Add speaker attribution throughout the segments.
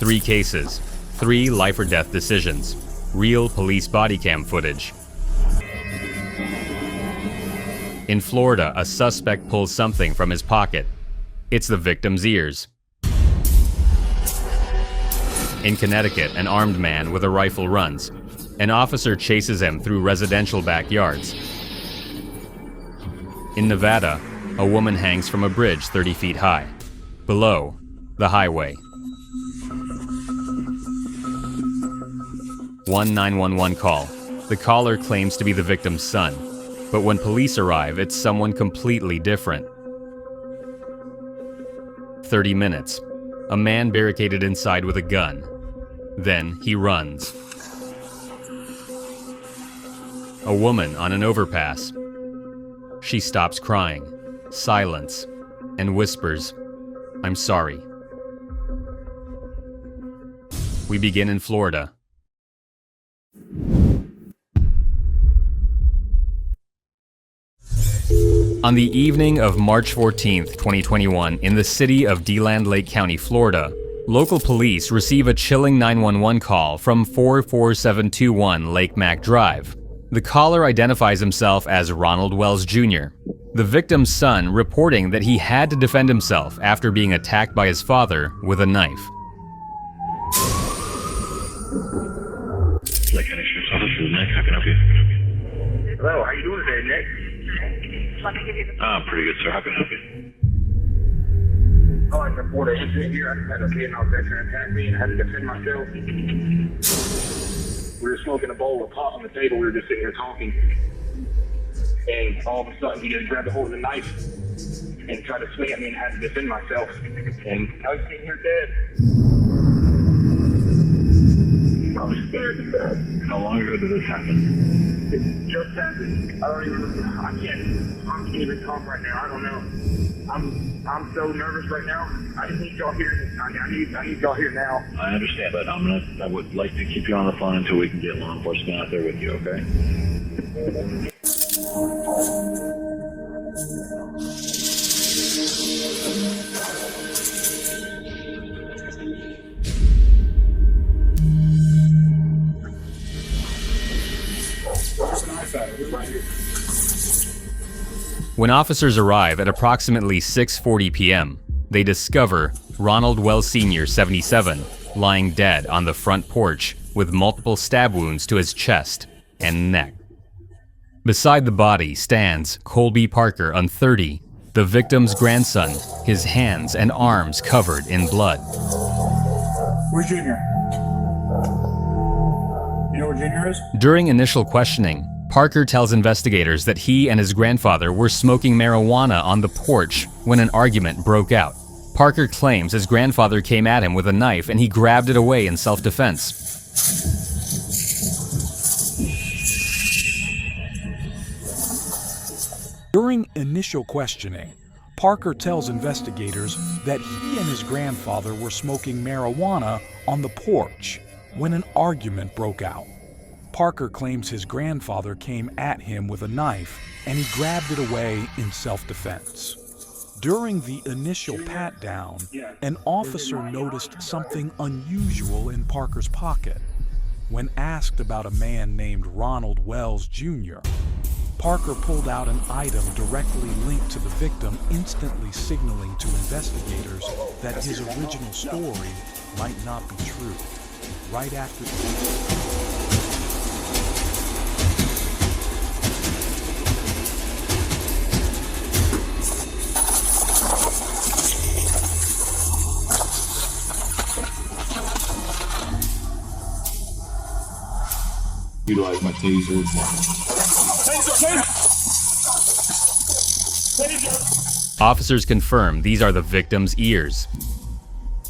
Speaker 1: 3 cases, 3 life-or-death decisions, real police body cam footage. In Florida, a suspect pulls something from his pocket. It's the victim's ears. In Connecticut, an armed man with a rifle runs. An officer chases him through residential backyards. In Nevada, a woman hangs from a bridge 30 feet high. Below, the highway. One 911 call. The caller claims to be the victim's son, but when police arrive, it's someone completely different. 30 minutes. A man barricaded inside with a gun. Then he runs. A woman on an overpass. She stops crying, silence, and whispers, "I'm sorry." We begin in Florida. On the evening of March 14th, 2021, in the city of DeLand Lake County, Florida, local police receive a chilling 911 call from 44721 Lake Mack Drive. The caller identifies himself as Ronald Wells Jr., the victim's son, reporting that he had to defend himself after being attacked by his father with a knife.
Speaker 2: Lake County Sheriff's Office, this is Nick. How can I help you?
Speaker 3: Hello, how you doing today, Nick?
Speaker 4: Let me give you the...
Speaker 2: Pretty good, sir. How can I help you?
Speaker 3: I like to report an incident here. I just had a Vietnam veteran attack me and I had to defend myself. We were smoking a bowl of pot on the table. We were just sitting here talking. And all of a sudden, he just grabbed a hold of the knife and tried to swing at me and I had to defend myself. And I was sitting here dead. I was scared to death.
Speaker 2: How long ago did this happen?
Speaker 3: It just happened. I don't even, I can't even talk right now. I don't know. I'm so nervous right now. I just need y'all here. I need y'all here now.
Speaker 2: I understand, but I would like to keep you on the phone until we can get law enforcement out there with you, okay?
Speaker 1: When officers arrive at approximately 6:40 p.m., they discover Ronald Wells Sr., 77, lying dead on the front porch with multiple stab wounds to his chest and neck. Beside the body stands Colby Parker, 30, the victim's grandson, his hands and arms covered in blood.
Speaker 3: Where's Junior? You know where Junior is?
Speaker 1: During initial questioning, Parker tells investigators that he and his grandfather were smoking marijuana on the porch when an argument broke out. Parker claims his grandfather came at him with a knife and he grabbed it away in self-defense.
Speaker 5: During initial questioning, Parker tells investigators that he and his grandfather were smoking marijuana on the porch when an argument broke out. Parker claims his grandfather came at him with a knife and he grabbed it away in self-defense. During the initial pat-down, an officer noticed something unusual in Parker's pocket. When asked about a man named Ronald Wells Jr., Parker pulled out an item directly linked to the victim, instantly signaling to investigators that his original story might not be true. Right after
Speaker 2: Utilize my taser.
Speaker 1: Officers confirm these are the victim's ears.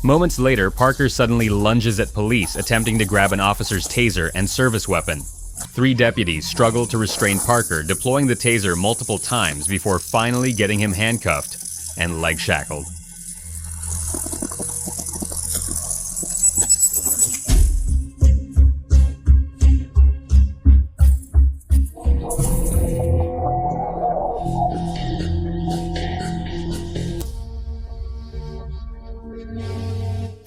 Speaker 1: Moments later, Parker suddenly lunges at police, attempting to grab an officer's taser and service weapon. 3 deputies struggle to restrain Parker, deploying the taser multiple times before finally getting him handcuffed and leg shackled.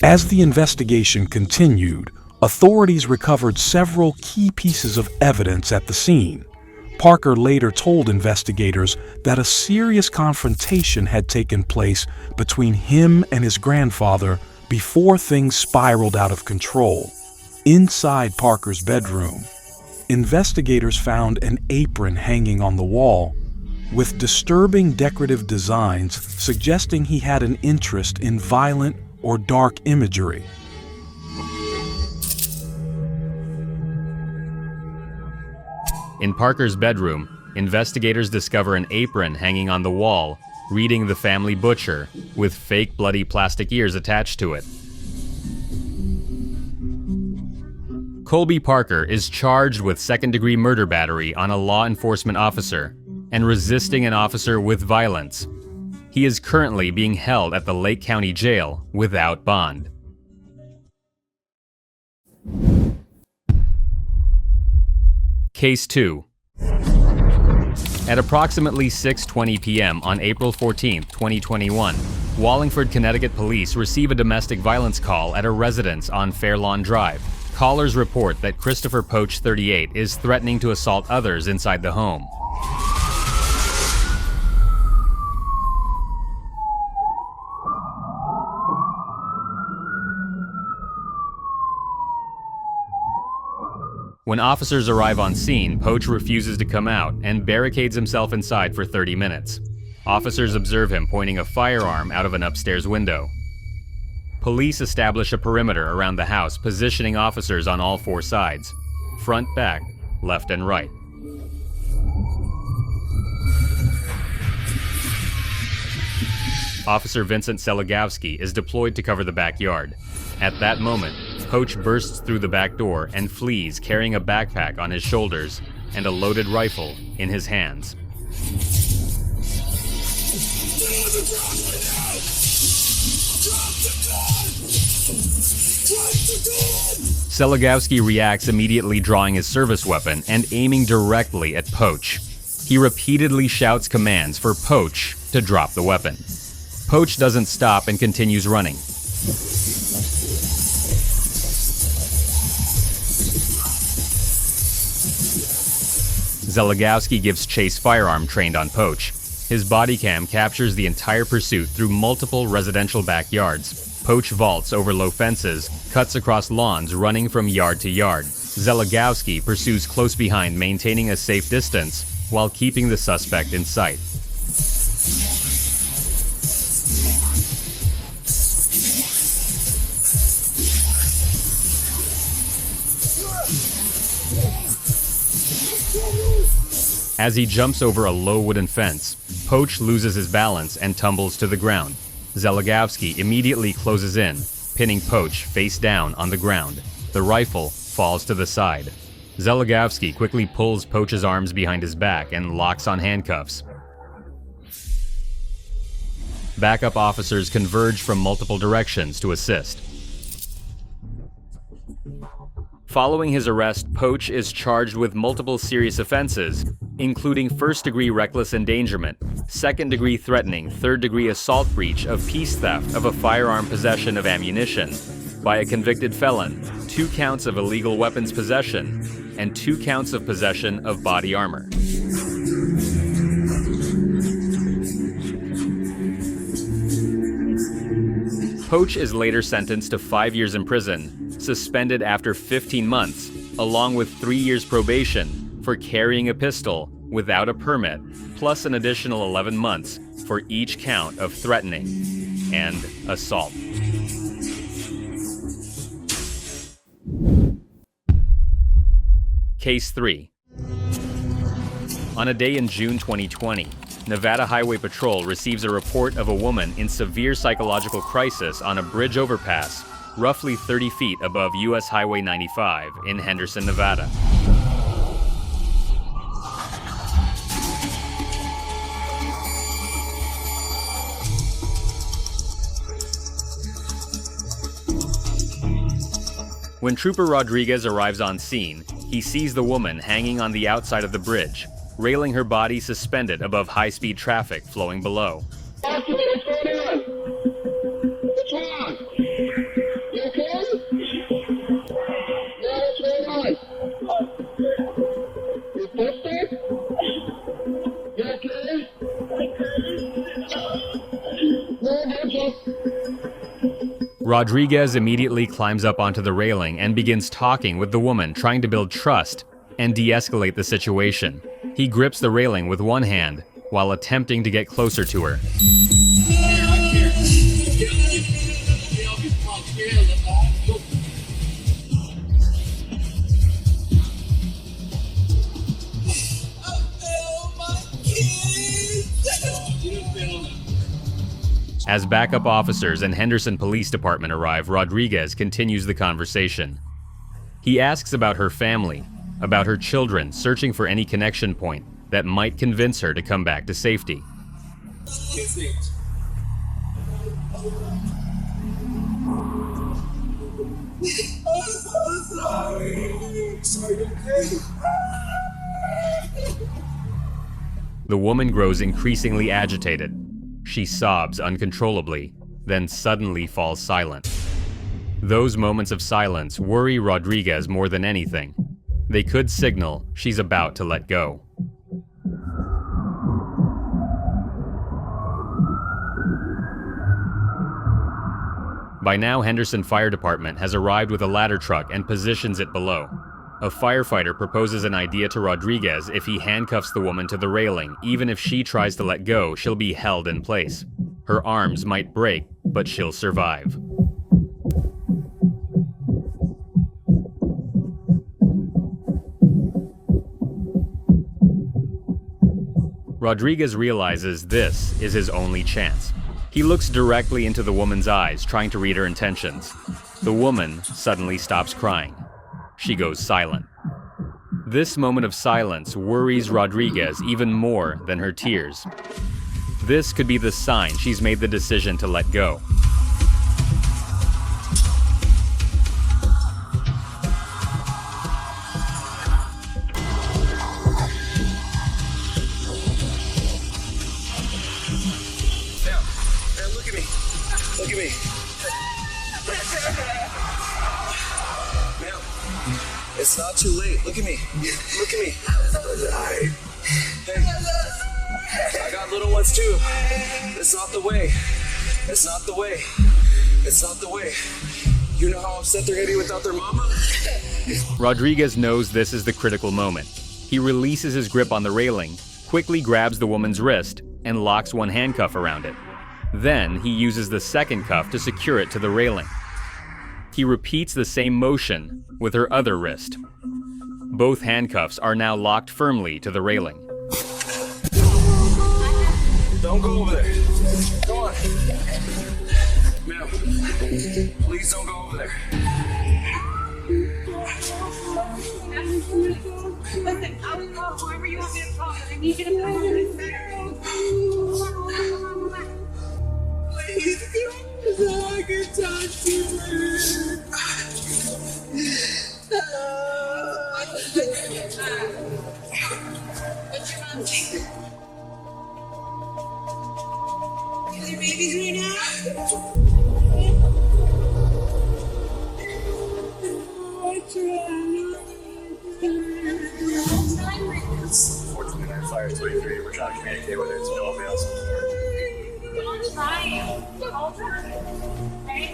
Speaker 5: As the investigation continued, authorities recovered several key pieces of evidence at the scene. Parker later told investigators that a serious confrontation had taken place between him and his grandfather before things spiraled out of control. Inside Parker's bedroom, investigators found an apron hanging on the wall with disturbing decorative designs suggesting he had an interest in violent or dark imagery.
Speaker 1: In Parker's bedroom, investigators discover an apron hanging on the wall, reading "The Family Butcher," with fake bloody plastic ears attached to it. Colby Parker is charged with second-degree murder battery on a law enforcement officer and resisting an officer with violence. He is currently being held at the Lake County Jail without bond. Case 2. At approximately 6:20 p.m. on April 14, 2021, Wallingford, Connecticut police receive a domestic violence call at a residence on Fairlawn Drive. Callers report that Christopher Poach, 38, is threatening to assault others inside the home. When officers arrive on scene, Poach refuses to come out and barricades himself inside for 30 minutes. Officers observe him pointing a firearm out of an upstairs window. Police establish a perimeter around the house, positioning officers on all four sides: front, back, left, and right. Officer Vincent Selagowski is deployed to cover the backyard. At that moment, Poach bursts through the back door and flees, carrying a backpack on his shoulders and a loaded rifle in his hands. Selagowski reacts immediately, drawing his service weapon and aiming directly at Poach. He repeatedly shouts commands for Poach to drop the weapon. Poach doesn't stop and continues running. Selagowski gives chase, firearm trained on Poach. His Bodycam captures the entire pursuit through multiple residential backyards. Poach vaults over low fences, cuts across lawns, running from yard to yard. Selagowski pursues close behind, maintaining a safe distance while keeping the suspect in sight. As he jumps over a low wooden fence, Poach loses his balance and tumbles to the ground. Selagowski immediately closes in, pinning Poach face down on the ground. The rifle falls to the side. Selagowski quickly pulls Poach's arms behind his back and locks on handcuffs. Backup officers converge from multiple directions to assist. Following his arrest, Poach is charged with multiple serious offenses, including first-degree reckless endangerment, second-degree threatening, third-degree assault, breach of peace, theft of a firearm, possession of ammunition by a convicted felon, 2 counts of illegal weapons possession, and 2 counts of possession of body armor. Poach is later sentenced to 5 years in prison, suspended after 15 months, along with 3 years probation for carrying a pistol without a permit, plus an additional 11 months for each count of threatening and assault. Case 3. On a day in June 2020, Nevada Highway Patrol receives a report of a woman in severe psychological crisis on a bridge overpass roughly 30 feet above US Highway 95 in Henderson, Nevada. When Trooper Rodriguez arrives on scene, he sees the woman hanging on the outside of the bridge, railing her body suspended above high-speed traffic flowing below.
Speaker 3: What's going on? What's wrong?
Speaker 1: Rodriguez immediately climbs up onto the railing and begins talking with the woman, trying to build trust and de-escalate the situation. He grips the railing with one hand while attempting to get closer to her. As backup officers and Henderson Police Department arrive, Rodriguez continues the conversation. He asks about her family, about her children, searching for any connection point that might convince her to come back to safety. The woman grows increasingly agitated. She sobs uncontrollably, then suddenly falls silent. Those moments of silence worry Rodriguez more than anything. They could signal she's about to let go. By now, Henderson Fire Department has arrived with a ladder truck and positions it below. A firefighter proposes an idea to Rodriguez. If he handcuffs the woman to the railing, even if she tries to let go, she'll be held in place. Her arms might break, but she'll survive. Rodriguez realizes this is his only chance. He looks directly into the woman's eyes, trying to read her intentions. The woman suddenly stops crying. She goes silent. This moment of silence worries Rodriguez even more than her tears. This could be the sign she's made the decision to let go.
Speaker 6: Look at me. Look at me. It's not too late. Look at me. Look at me. Hey, I got little ones too. It's not the way. It's not the way. It's not the way. You know how upset they're gonna be without their mama?
Speaker 1: Rodriguez knows this is the critical moment. He releases his grip on the railing, quickly grabs the woman's wrist, and locks one handcuff around it. Then he uses the second cuff to secure it to the railing. He repeats the same motion with her other wrist. Both handcuffs are now locked firmly to the railing.
Speaker 6: Don't go over there. Come on. Ma'am, please don't go over there.
Speaker 4: Listen, I will call whoever you want me to call, but I need you to come over this second. Please, so I can talk to you. What's your mom's name? Is your babies right now?
Speaker 2: It's 14 Fire 23. We're trying to communicate whether it's no avail.
Speaker 4: Don't try. I'll try. Okay?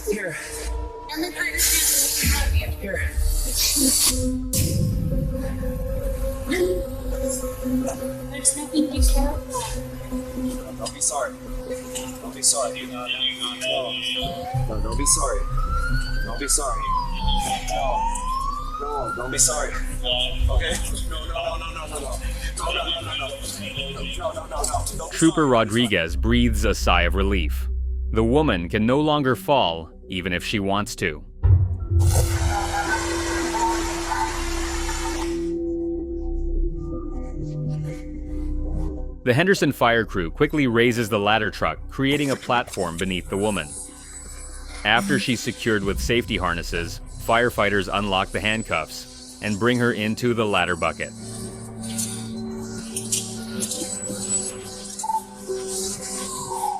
Speaker 6: Here. Here.
Speaker 4: There's nothing to care about.
Speaker 6: Don't be sorry. Don't be sorry. No, don't be sorry. Don't be sorry. No, don't be sorry. Okay? No.
Speaker 1: Trooper Rodriguez breathes a sigh of relief. The woman can no longer fall, even if she wants to. The Henderson fire crew quickly raises the ladder truck, creating a platform beneath the woman. After she's secured with safety harnesses, firefighters unlock the handcuffs and bring her into the ladder bucket.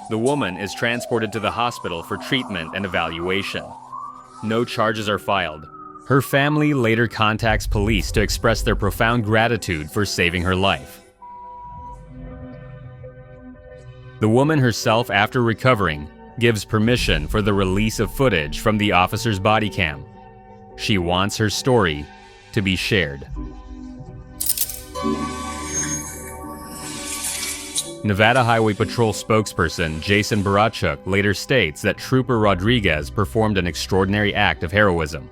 Speaker 1: The woman is transported to the hospital for treatment and evaluation. No charges are filed. Her family later contacts police to express their profound gratitude for saving her life. The woman herself, after recovering, gives permission for the release of footage from the officer's body cam. She wants her story to be shared. Nevada Highway Patrol spokesperson Jason Barachuk later states that Trooper Rodriguez performed an extraordinary act of heroism.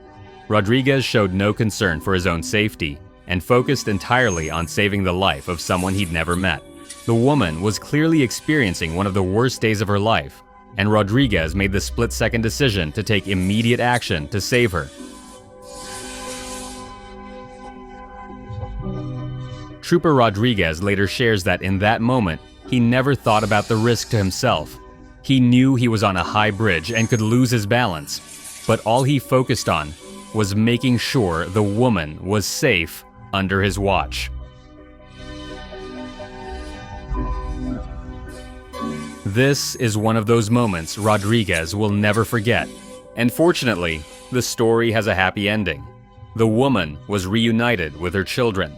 Speaker 1: Rodriguez showed no concern for his own safety and focused entirely on saving the life of someone he'd never met. The woman was clearly experiencing one of the worst days of her life, and Rodriguez made the split-second decision to take immediate action to save her. Trooper Rodriguez later shares that in that moment, he never thought about the risk to himself. He knew he was on a high bridge and could lose his balance, but all he focused on was making sure the woman was safe under his watch. This is one of those moments Rodriguez will never forget, and fortunately, the story has a happy ending. The woman was reunited with her children.